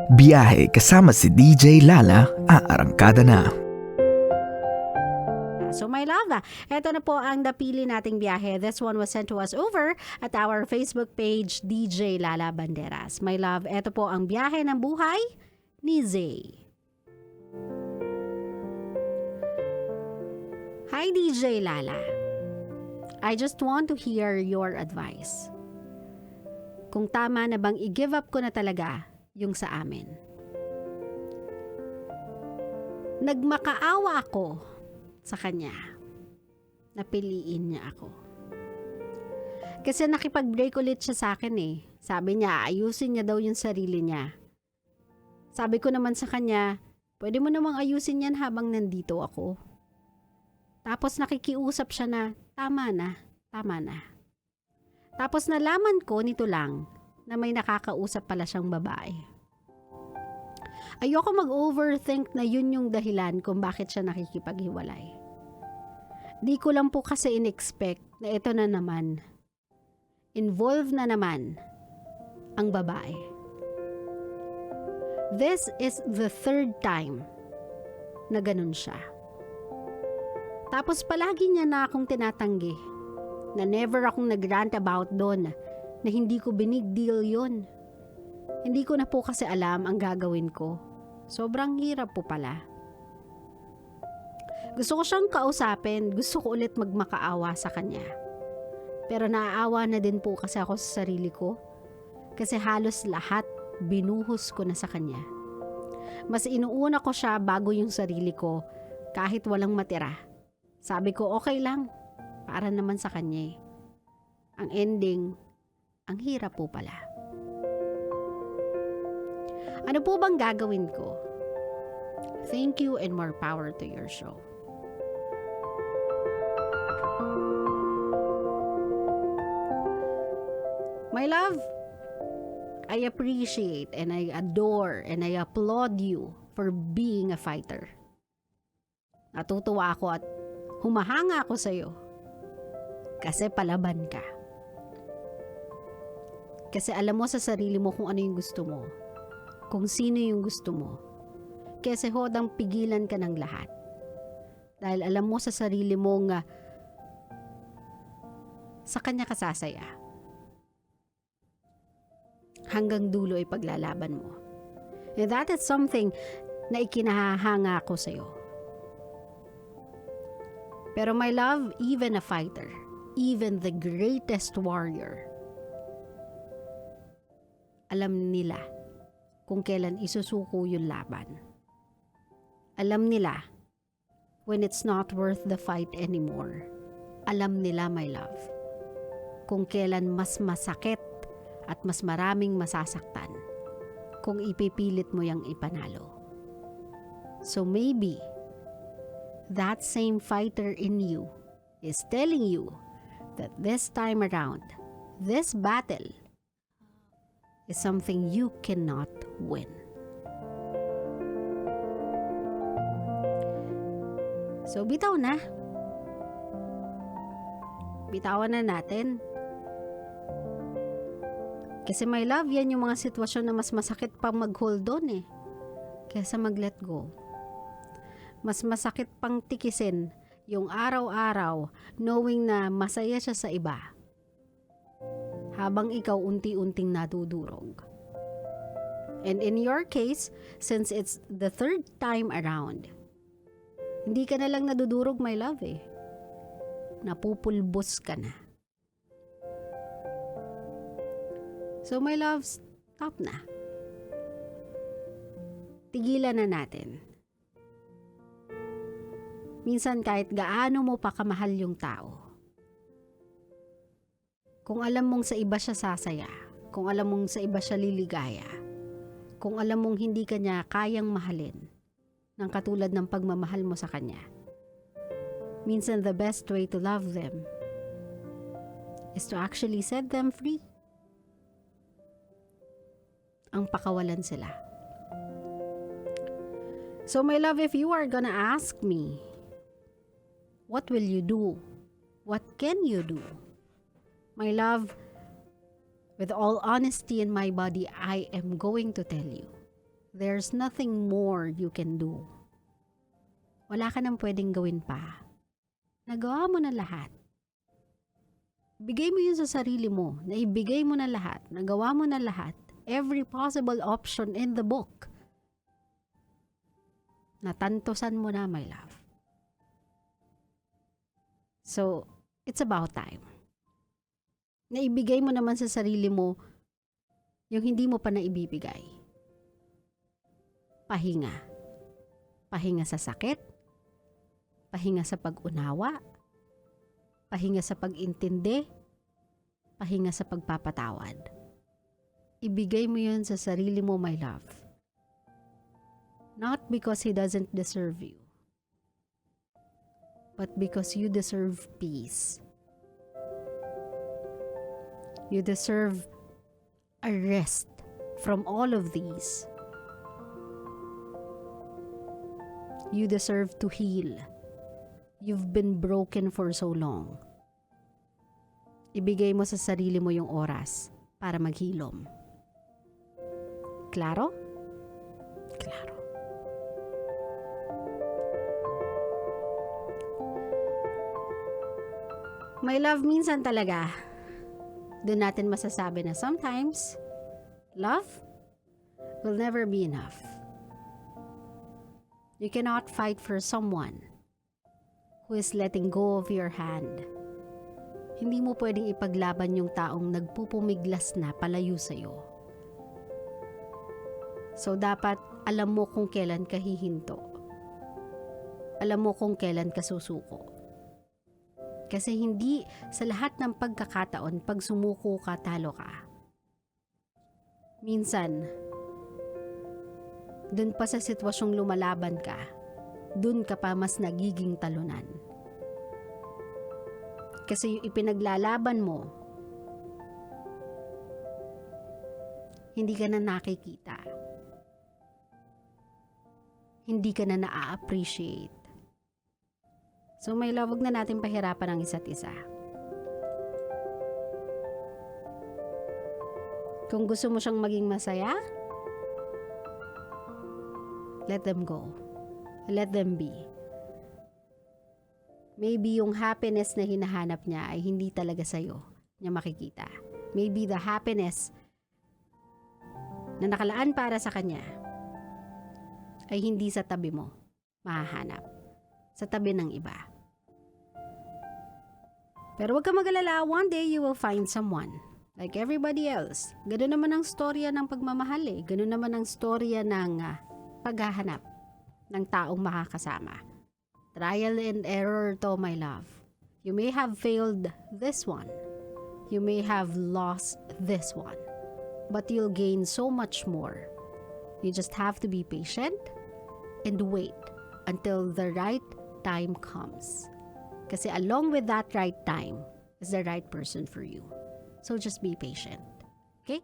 Biyahe kasama si DJ Lala, aarangkada na. So my love, ito na po ang napili nating biyahe. This one was sent to us over at our Facebook page, DJ Lala Banderas. My love, ito po ang biyahe ng buhay ni Zay. Hi DJ Lala. I just want to hear your advice. Kung tama na bang i-give up ko na talaga yung sa amin. Nagmakaawa ako sa kanya. Napiliin niya ako. Kasi nakipag-break ulit siya sa akin eh. Sabi niya, ayusin niya daw yung sarili niya. Sabi ko naman sa kanya, pwede mo namang ayusin yan habang nandito ako. Tapos nakikiusap siya na, tama na. Tapos nalaman ko nito lang, na may nakakausap pala siyang babae. Ayoko mag-overthink na yun yung dahilan kung bakit siya nakikipaghiwalay. Di ko lang po kasi in-expect na ito na naman. Involved na naman ang babae. This is the third time na ganun siya. Tapos palagi niya na akong tinatanggi na never akong nag-rant about doon na hindi ko binig deal yun. Hindi ko na po kasi alam ang gagawin ko. Sobrang hirap po pala. Gusto ko siyang kausapin, gusto ko ulit magmakaawa sa kanya. Pero naaawa na din po kasi ako sa sarili ko. Kasi halos lahat binuhos ko na sa kanya. Mas inuuna ko siya bago yung sarili ko kahit walang matira. Sabi ko okay lang, para naman sa kanya eh. Ang ending, ang hirap po pala. Ano po bang gagawin ko? Thank you and more power to your show. My love, I appreciate and I adore and I applaud you for being a fighter. Natutuwa ako at humahanga ako sa'yo kasi palaban ka. Kasi alam mo sa sarili mo kung ano yung gusto mo. Kung sino yung gusto mo. Kasi hodang pigilan ka ng lahat. Dahil alam mo sa sarili mo nga sa kanya ka sasaya. Hanggang dulo ay paglalaban mo. And that is something na ikinahahanga ko sa'yo. Pero my love, even a fighter, even the greatest warrior, alam nila kung kailan isusuko yung laban. Alam nila when it's not worth the fight anymore. Alam nila, my love, kung kailan mas masakit at mas maraming masasaktan kung ipipilit mo yang ipanalo. So maybe that same fighter in you is telling you that this time around, this battle is something you cannot win. So bitaw na. Bitawan na natin. Kasi my love, yan yung mga sitwasyon na mas masakit pang mag-hold on eh. Kaysa mag-let go. Mas masakit pang tikisin yung araw-araw knowing na masaya siya sa iba. Habang ikaw unti-unting nadudurog. And in your case, since it's the third time around, hindi ka na lang nadudurog, my love eh. Napupulbos ka na. So my love, stop na. Tigilan na natin. Minsan kahit gaano mo pa kamahal yung tao, kung alam mong sa iba siya sasaya, kung alam mong sa iba siya liligaya, kung alam mong hindi ka niya kayang mahalin ng katulad ng pagmamahal mo sa kanya, minsan the best way to love them is to actually set them free. Ang pakawalan sila. So my love, if you are gonna ask me, what will you do? What can you do? My love, with all honesty in my body, I am going to tell you, There's nothing more you can do. Wala ka nang pwedeng gawin pa. Nagawa mo na lahat. Bigay mo yun sa sarili mo. Naibigay mo na lahat. Nagawa mo na lahat. Every possible option in the book. Natantosan mo na, my love. So, it's about time. Naibigay mo naman sa sarili mo yung hindi mo pa naibibigay. Pahinga. Pahinga sa sakit. Pahinga sa pag-unawa. Pahinga sa pag-intindi. Pahinga sa pagpapatawad. Ibigay mo yun sa sarili mo, my love. Not because he doesn't deserve you, but because you deserve peace. You deserve a rest from all of these. You deserve to heal. You've been broken for so long. Ibigay mo sa sarili mo yung oras para maghilom. Klaro? Klaro. My love, minsan talaga, doon natin masasabi na sometimes, love will never be enough. You cannot fight for someone who is letting go of your hand. Hindi mo pwedeng ipaglaban yung taong nagpupumiglas na palayo sa'yo. So dapat alam mo kung kailan ka hihinto. Alam mo kung kailan ka susuko. Kasi hindi sa lahat ng pagkakataon pag sumuko ka, talo ka. Minsan, dun pa sa sitwasyong lumalaban ka, dun ka pa mas nagiging talunan. Kasi yung ipinaglalaban mo, hindi ka na nakikita. Hindi ka na na-appreciate. So may love, wag na natin pahirapan ang isa't isa. Kung gusto mo siyang maging masaya, let them go. Let them be. Maybe yung happiness na hinahanap niya ay hindi talaga sa'yo niya makikita. Maybe the happiness na nakalaan para sa kanya ay hindi sa tabi mo mahahanap. Sa tabi ng iba. Pero huwag ka mag-alala, one day you will find someone. Like everybody else. Ganun naman ang storya ng pagmamahal eh. Ganun naman ang storya ng paghahanap ng taong makakasama. Trial and error to, my love. You may have failed this one. You may have lost this one. But you'll gain so much more. You just have to be patient and wait until the right time comes. Kasi along with that right time is the right person for you. So just be patient. Okay?